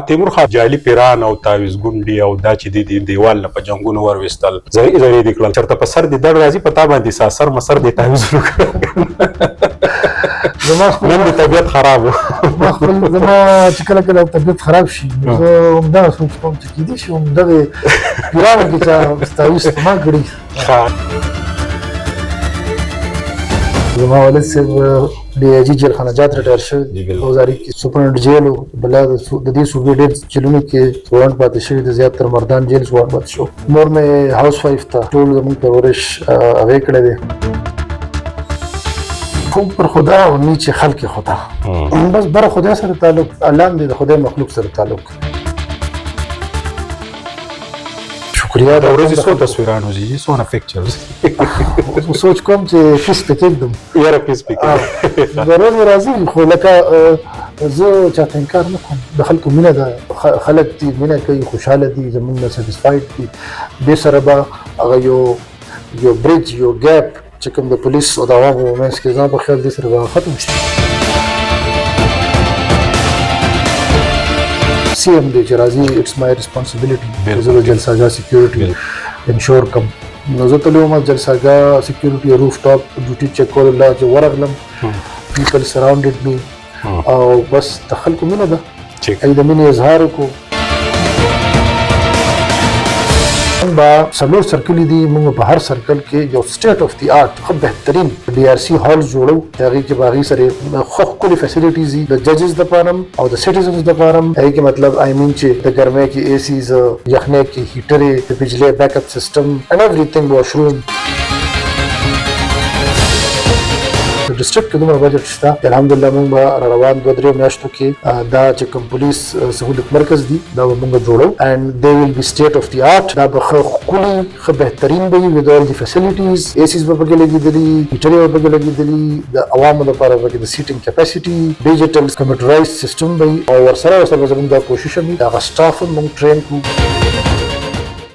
تیمور خان جعلي پیران او تعویض ګونډي او دا چې د دیوال نه په جنګونو ورويستل زری د کړل چرته په سر د دړ راځي پتا باندې سر مسر د تعویض وکړ زما نن د طبيعت خراب زما چې کله طبيعت خراب شي زه همدا سوچ کوم چې کېدای شي همدغه پیرانو کې چې تعویض ما کړي زما والد صاحب D I जी जेल खाना जात रिटायर شوی 2000 کې سپرنټ جیل بل د دې صوبې ډېر جیلونو کې وارنټ پاتې شوی د زیاتره مردان جیل وارنټ پاتې شو مور مې هاوس وایف ته ټول زموږ پرورش هغه کړی دی خوب پر خدا او نیچه خلق خدا بس بر خدا سره تعلق الله دې د خدای مخلوق سره تعلق شکریہ دا ورځې څو تصویرانو زی څونه پکچرز سوچ کوم چې فیس پکېږم یاره فیس پکې ضرور راځي خو لکه زه چاته انکار نه کوم د خلکو مینه ده خلک دې مینه کوي خوشاله دي زمونږ سیټیسفاید دي دې سره به هغه یو بریج یو ګیپ چې کوم د پولیس او د عوامو منځ کې ځان په خیال دې سره به ختم شي CM دې چې راځي اټس مای ریسپانسیبিলিټي زه د جلسهګاه سکیورټي انشور کوم نو زه تلو ما جلسهګاه سکیورټي روف ټاپ ډیوټي چیک کول الله چې ورغلم پیپل سراوندډ می او بس تخلکو مینه ده ای د مینې اظهار کو با څلور سرکل دي موږ په هر سرکل کې یو سټیټ اف دی آرټ خو بهترین ډي ار سي هال جوړو هغه کې باغی سره خو کلی فیسیلیټیز دي د ججز د پارم او د سټیزنز د پارم هغه کې مطلب آی مین چې د ګرمۍ کې اي سیز یخنۍ کې هیټر د بجلی بیک اپ سیستم اینڈ ایوریثینګ واشروم د ډیسټریکټ کې دومره بجټ شته الحمدلله موږ روان 2-3 میاشتو کې دا چې کوم پولیس سہولت مرکز دی دا موږ جوړو and they will be state of the art دا به کلی خو بهترین به with all the facilities ACs به بګل لګیدلی هیټر به بګل لګیدلی د عوامو لپاره به د سیټینګ کیپاسټي ډیجیټل کمپیوټرایز سیستم به او ورسره زموږ د کوشش به دا سټاف موږ ټرین کو